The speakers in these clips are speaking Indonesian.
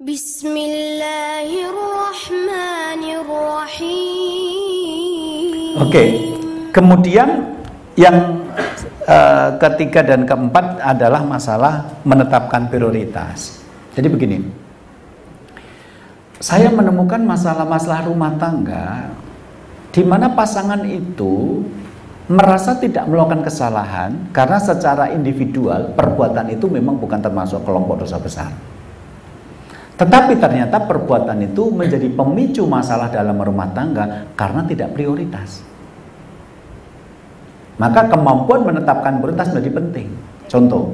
Bismillahirrahmanirrahim. Oke, kemudian yang ketiga dan keempat adalah masalah menetapkan prioritas. Jadi begini, saya menemukan masalah-masalah rumah tangga di mana pasangan itu merasa tidak melakukan kesalahan karena secara individual perbuatan itu memang bukan termasuk kelompok dosa besar. Tetapi ternyata perbuatan itu menjadi pemicu masalah dalam rumah tangga karena tidak prioritas. Maka kemampuan menetapkan prioritas menjadi penting. Contoh,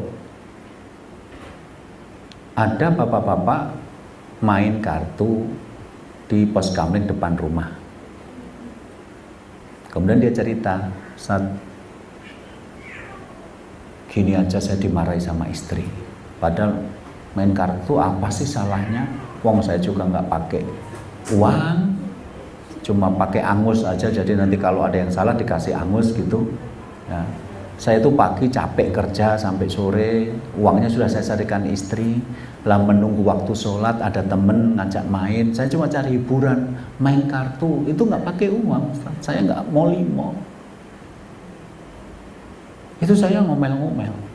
ada bapak-bapak main kartu di pos kamling depan rumah. Kemudian dia cerita, "Ustaz, gini aja saya dimarahi sama istri. Padahal main kartu apa sih salahnya? Wong saya juga nggak pakai uang, cuma pakai angus aja. Jadi nanti kalau ada yang salah dikasih angus gitu. Ya. Saya tuh pagi capek kerja sampai sore, uangnya sudah saya carikan istri. Lah menunggu waktu sholat ada temen ngajak main, saya cuma cari hiburan, main kartu itu nggak pakai uang. Ustaz. Saya nggak mau limo. Itu saya ngomel-ngomel."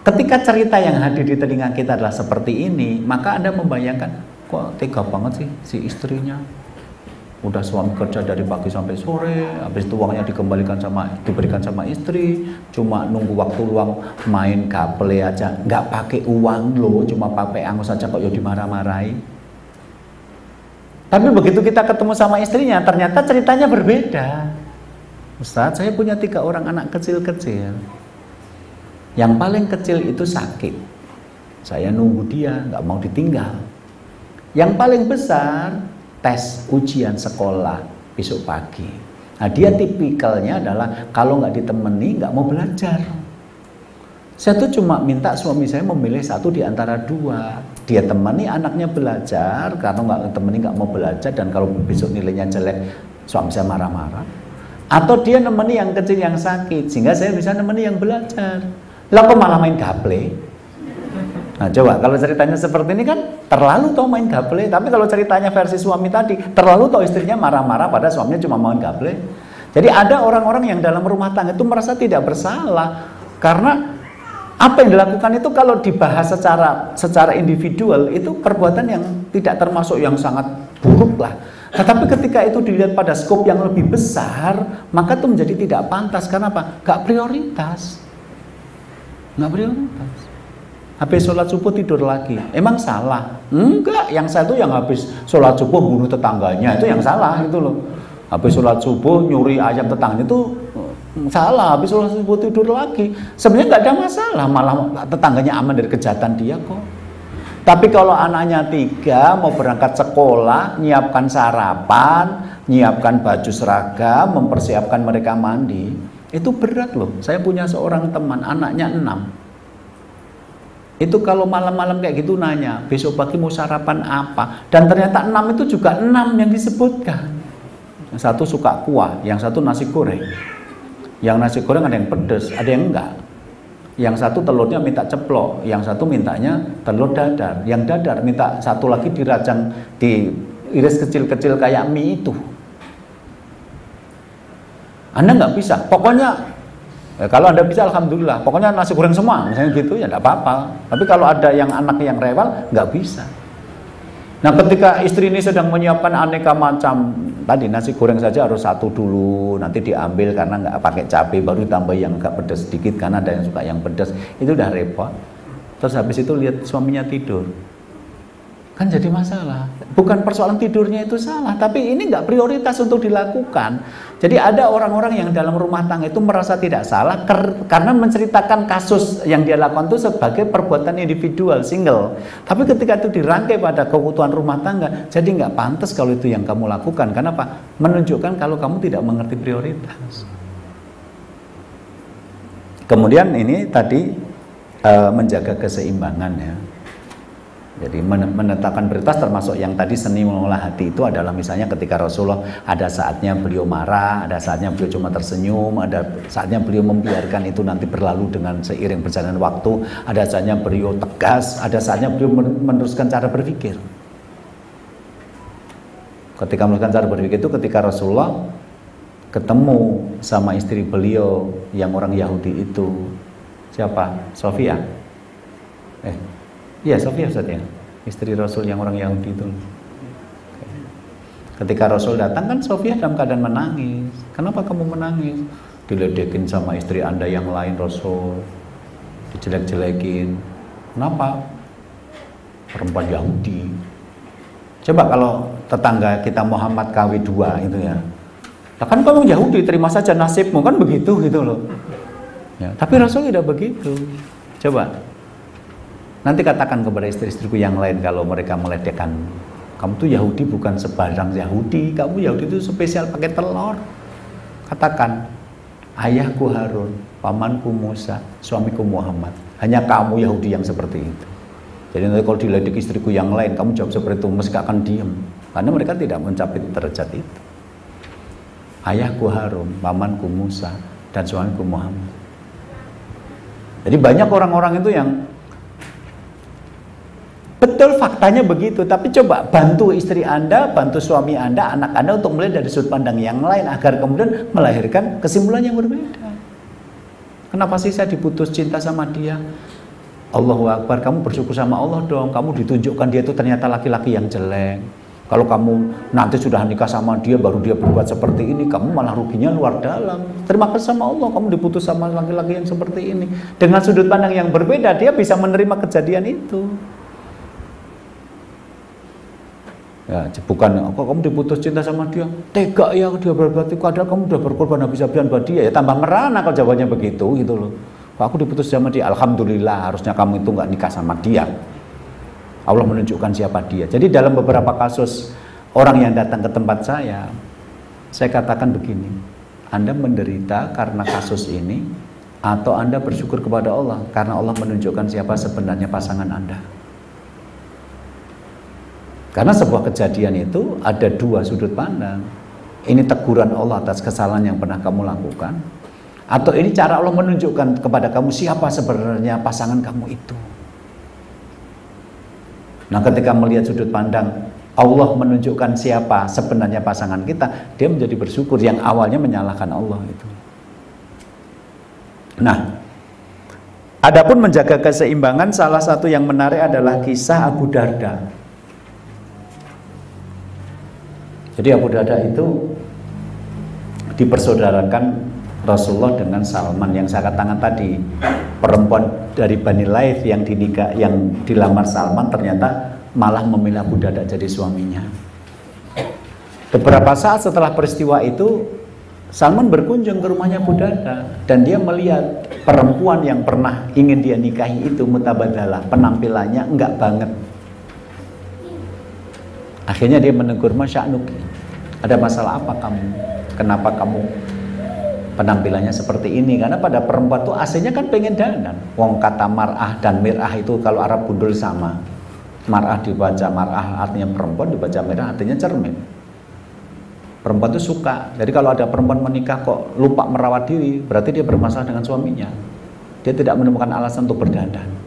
Ketika cerita yang hadir di telinga kita adalah seperti ini, maka Anda membayangkan, kok tega banget sih si istrinya. Udah suami kerja dari pagi sampai sore, habis itu uangnya diberikan sama istri, cuma nunggu waktu luang main gaple aja, nggak pakai uang loh, cuma pakai angus aja kok ya dimarah-marahi. Tapi begitu kita ketemu sama istrinya, ternyata ceritanya berbeda. "Ustaz, saya punya 3 orang anak kecil-kecil. Yang paling kecil itu sakit. Saya nunggu dia, nggak mau ditinggal. Yang paling besar tes ujian sekolah besok pagi. Nah, dia tipikalnya adalah kalau nggak ditemani nggak mau belajar. Saya tuh cuma minta suami saya memilih satu di antara 2. Dia temani anaknya belajar, karena nggak temani nggak mau belajar, dan kalau besok nilainya jelek suami saya marah-marah. Atau dia nemeni yang kecil yang sakit, sehingga saya bisa nemeni yang belajar. Lah kok malah main gaple?" Nah coba kalau ceritanya seperti ini kan terlalu tau main gaple. Tapi kalau ceritanya versi suami tadi, terlalu tau istrinya marah-marah pada suaminya cuma main gaple. Jadi ada orang-orang yang dalam rumah tangga itu merasa tidak bersalah karena apa yang dilakukan itu kalau dibahas secara individual itu perbuatan yang tidak termasuk yang sangat buruk lah. Tetapi ketika itu dilihat pada skop yang lebih besar, maka itu menjadi tidak pantas. Karena apa? Gak prioritas. Nggak prioritas. Habis sholat subuh tidur lagi, emang salah? Enggak, yang saya tuh yang habis sholat subuh bunuh tetangganya, itu yang salah itu loh. Habis sholat subuh nyuri ayam tetangganya itu salah, habis sholat subuh tidur lagi. Sebenarnya nggak ada masalah, malah tetangganya aman dari kejahatan dia kok. Tapi kalau anaknya 3 mau berangkat sekolah, nyiapkan sarapan, nyiapkan baju seragam, mempersiapkan mereka mandi, itu berat loh. Saya punya seorang teman, anaknya 6. Itu kalau malam-malam kayak gitu nanya, besok pagi mau sarapan apa? Dan ternyata 6 itu juga 6 yang disebutkan. Yang satu suka kuah, yang satu nasi goreng. Yang nasi goreng ada yang pedas, ada yang enggak. Yang satu telurnya minta ceplok, yang satu mintanya telur dadar. Yang dadar minta satu lagi dirajang, diiris kecil-kecil kayak mie itu. Anda nggak bisa, pokoknya kalau Anda bisa alhamdulillah, pokoknya nasi goreng semua, misalnya gitu ya enggak apa-apa. Tapi kalau ada yang anak yang rewel, nggak bisa. Nah ketika istri ini sedang menyiapkan aneka macam, tadi nasi goreng saja harus 1 dulu, nanti diambil karena nggak pakai cabai, baru ditambah yang agak pedas sedikit karena ada yang suka yang pedas, itu udah repot. Terus habis itu lihat suaminya tidur, kan jadi masalah. Bukan persoalan tidurnya itu salah, tapi ini nggak prioritas untuk dilakukan. Jadi ada orang-orang yang dalam rumah tangga itu merasa tidak salah karena menceritakan kasus yang dia lakukan itu sebagai perbuatan individual, single. Tapi ketika itu dirangkai pada keutuhan rumah tangga, jadi nggak pantas kalau itu yang kamu lakukan. Karena apa? Menunjukkan kalau kamu tidak mengerti prioritas. Kemudian ini tadi menjaga keseimbangan ya. Jadi menetapkan prioritas termasuk yang tadi seni mengolah hati itu adalah misalnya ketika Rasulullah ada saatnya beliau marah, ada saatnya beliau cuma tersenyum, ada saatnya beliau membiarkan itu nanti berlalu dengan seiring berjalan waktu, ada saatnya beliau tegas, ada saatnya beliau meneruskan cara berpikir. Ketika meneruskan cara berpikir itu ketika Rasulullah ketemu sama istri beliau yang orang Yahudi itu, siapa? Sofia. Iya, Sofia Ustaz ya, istri Rasul yang orang Yahudi itu. Ketika Rasul datang kan Sofia dalam keadaan menangis. Kenapa kamu menangis? Diledekin sama istri Anda yang lain Rasul, dijelek-jelekin. Kenapa? Perempuan Yahudi. Coba kalau tetangga kita Muhammad KW2 itu ya, nah kan kamu Yahudi, terima saja nasibmu, kan begitu gitu loh ya, tapi Rasul tidak begitu. Coba nanti katakan kepada istri-istriku yang lain kalau mereka meledekkan, kamu tuh Yahudi bukan sebarang Yahudi, kamu Yahudi itu spesial pakai telur. Katakan, ayahku Harun, pamanku Musa, suamiku Muhammad, hanya kamu Yahudi yang seperti itu. Jadi nanti kalau diledek istriku yang lain, kamu jawab seperti itu, mesti akan diam, karena mereka tidak mencapai derajat itu. Ayahku Harun, pamanku Musa, dan suamiku Muhammad. Jadi banyak orang-orang itu yang betul faktanya begitu, tapi coba bantu istri Anda, bantu suami Anda, anak Anda untuk melihat dari sudut pandang yang lain agar kemudian melahirkan kesimpulan yang berbeda. Kenapa sih saya diputus cinta sama dia? Allahu Akbar, kamu bersyukur sama Allah dong, kamu ditunjukkan dia itu ternyata laki-laki yang jelek. Kalau kamu nanti sudah nikah sama dia, baru dia berbuat seperti ini, kamu malah ruginya luar dalam. Terima kasih sama Allah, kamu diputus sama laki-laki yang seperti ini. Dengan sudut pandang yang berbeda, dia bisa menerima kejadian itu. Ya, bukan kok kamu diputus cinta sama dia, tega ya dia berarti padahal kamu udah berkorban habis-habisan buat dia, ya tambah merana kalau jawabannya begitu gitu loh. Kok aku diputus sama dia, alhamdulillah, harusnya kamu itu nggak nikah sama dia. Allah menunjukkan siapa dia. Jadi dalam beberapa kasus orang yang datang ke tempat saya katakan begini, Anda menderita karena kasus ini, atau Anda bersyukur kepada Allah karena Allah menunjukkan siapa sebenarnya pasangan Anda. Karena sebuah kejadian itu ada dua sudut pandang. Ini teguran Allah atas kesalahan yang pernah kamu lakukan, atau ini cara Allah menunjukkan kepada kamu siapa sebenarnya pasangan kamu itu. Nah, ketika melihat sudut pandang Allah menunjukkan siapa sebenarnya pasangan kita, dia menjadi bersyukur. Yang awalnya menyalahkan Allah itu. Nah, adapun menjaga keseimbangan, salah satu yang menarik adalah kisah Abu Darda. Jadi Abu Darda itu dipersaudarakan Rasulullah dengan Salman yang saya katakan tadi, perempuan dari Bani Laith yang dilamar Salman ternyata malah memilih Abu Darda jadi suaminya. Beberapa saat setelah peristiwa itu, Salman berkunjung ke rumahnya Abu Darda dan dia melihat perempuan yang pernah ingin dia nikahi itu mutabadalah, penampilannya enggak banget. Akhirnya dia menegur, Masya'nuki, ada masalah apa kamu? Kenapa kamu penampilannya seperti ini? Karena pada perempuan tuh aslinya kan pengen dandan. Wong kata mar'ah dan mir'ah itu kalau Arab gundul sama. Mar'ah dibaca mar'ah artinya perempuan, dibaca mir'ah artinya cermin. Perempuan itu suka. Jadi kalau ada perempuan menikah kok lupa merawat diri, berarti dia bermasalah dengan suaminya. Dia tidak menemukan alasan untuk berdandan.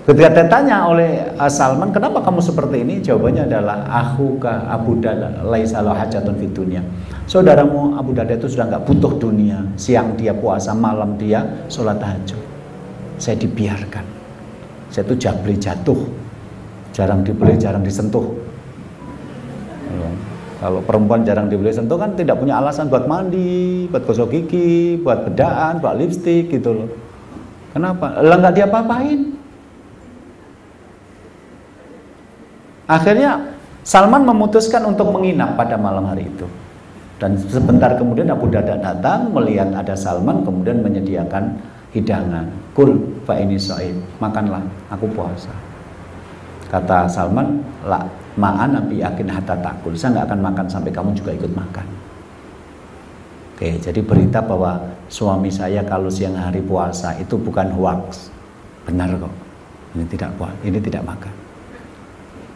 Ketika ditanya oleh Salman, kenapa kamu seperti ini? Jawabannya adalah, akhuka Abu Darda laisa lahu hajatun fid dunya. Saudaramu Abu Darda itu sudah nggak butuh dunia. Siang dia puasa, malam dia sholat tahajud. Saya dibiarkan. Saya itu jabli jatuh, jarang dibeli, jarang disentuh. Kalau perempuan jarang dibeli sentuh kan tidak punya alasan buat mandi, buat gosok gigi, buat bedaan, buat lipstik gitu loh. Kenapa? Lah nggak diapa-apain. Akhirnya Salman memutuskan untuk menginap pada malam hari itu. Dan sebentar kemudian Abu Darda datang melihat ada Salman, kemudian menyediakan hidangan. Kul fa ini shaim, makanlah, aku puasa. Kata Salman, la ma'an abi yakin hatta takul, saya nggak akan makan sampai kamu juga ikut makan. Oke, jadi berita bahwa suami saya kalau siang hari puasa itu bukan hoax, benar kok. Ini tidak makan.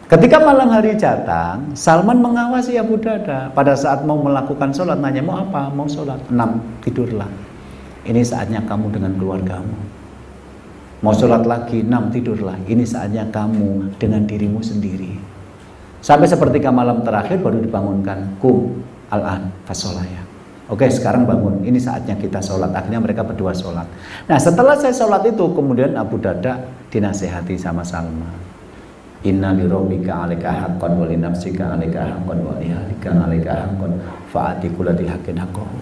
Ketika malam hari datang, Salman mengawasi Abu Darda. Pada saat mau melakukan sholat, nanya, mau apa? Mau sholat. 6, tidurlah. Ini saatnya kamu dengan keluargamu. Mau sholat lagi, 6, tidurlah. Ini saatnya kamu dengan dirimu sendiri. Sampai sepertiga malam terakhir baru dibangunkan. Kum al-an fasolaya. Oke, sekarang bangun. Ini saatnya kita sholat. Akhirnya mereka berdua sholat. Nah, setelah saya sholat itu, kemudian Abu Darda dinasehati sama Salman. Inna li rabbika 'alaika haqqan wa li nafsika 'alaika haqqan wa li ahlika 'alaika haqqan fa'ati kulli haqqin haqqahu.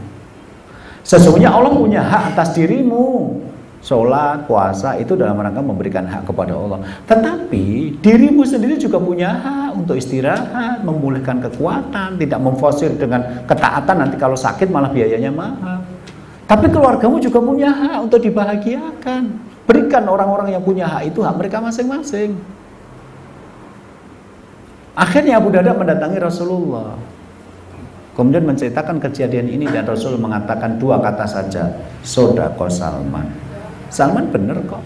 Sesungguhnya Allah punya hak atas dirimu. Sholat, puasa itu dalam rangka memberikan hak kepada Allah. Tetapi dirimu sendiri juga punya hak untuk istirahat, memulihkan kekuatan, tidak memforsir dengan ketaatan, nanti kalau sakit malah biayanya mahal. Tapi keluargamu juga punya hak untuk dibahagiakan. Berikan orang-orang yang punya hak itu hak mereka masing-masing. Akhirnya Abu Darda mendatangi Rasulullah, kemudian menceritakan kejadian ini, dan Rasul mengatakan 2 kata saja, sodaqo Salman. Salman benar kok.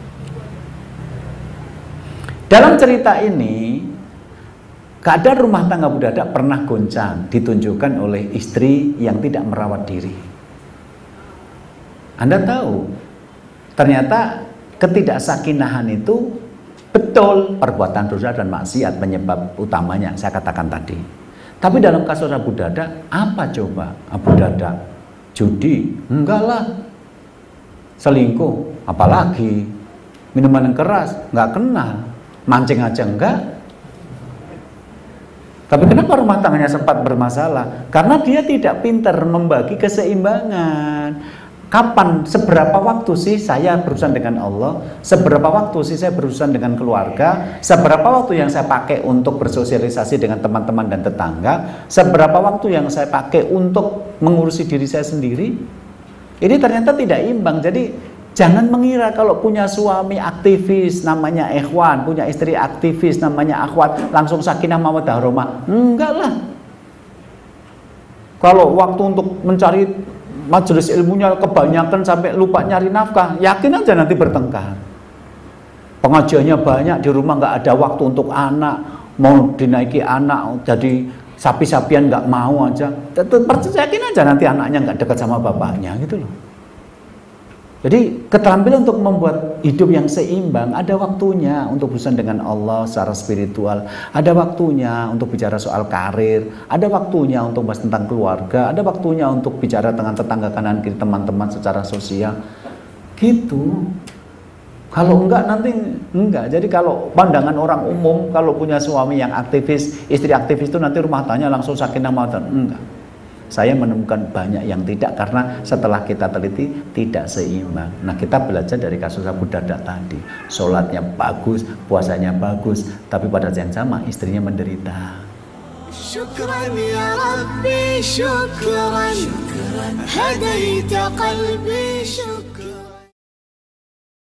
Dalam cerita ini, keadaan rumah tangga Abu Darda pernah goncang, ditunjukkan oleh istri yang tidak merawat diri. Anda tahu, ternyata ketidaksakinahan itu betul perbuatan dosa dan maksiat penyebab utamanya, saya katakan tadi. Tapi dalam kasus Abu Darda, apa coba? Abu Darda judi? Enggak lah. Selingkuh? Apalagi? Minuman yang keras? Enggak kenal. Mancing aja enggak. Tapi kenapa rumah tangganya sempat bermasalah? Karena dia tidak pintar membagi keseimbangan. Kapan, seberapa waktu sih saya berurusan dengan Allah, seberapa waktu sih saya berurusan dengan keluarga, seberapa waktu yang saya pakai untuk bersosialisasi dengan teman-teman dan tetangga, seberapa waktu yang saya pakai untuk mengurusi diri saya sendiri. Ini ternyata tidak imbang. Jadi jangan mengira kalau punya suami aktivis namanya ikhwan, punya istri aktivis namanya akhwat, langsung sakinah mawaddah warahmah. Enggak lah. Kalau waktu untuk mencari majelis ilmunya kebanyakan sampai lupa nyari nafkah, yakin aja nanti bertengkar. Pengajiannya banyak, di rumah nggak ada waktu untuk anak, mau dinaiki anak jadi sapi-sapian nggak mau aja. Yakin aja nanti anaknya nggak dekat sama bapaknya gitu loh. Jadi keterampilan untuk membuat hidup yang seimbang, ada waktunya untuk berurusan dengan Allah secara spiritual, ada waktunya untuk bicara soal karir, ada waktunya untuk bahas tentang keluarga, ada waktunya untuk bicara dengan tetangga kanan kiri, teman-teman secara sosial. Gitu. Kalau enggak nanti enggak. Jadi kalau pandangan orang umum, kalau punya suami yang aktivis, istri aktivis itu nanti rumah tangganya langsung sakinah mawaddah. Enggak. Saya menemukan banyak yang tidak, karena setelah kita teliti tidak seimbang. Nah, kita belajar dari kasus Abu Darda tadi. Sholatnya bagus, puasanya bagus, tapi pada saat yang sama istrinya menderita. Syukran ya Rabbi, syukran, hadaita qalbi, syukran.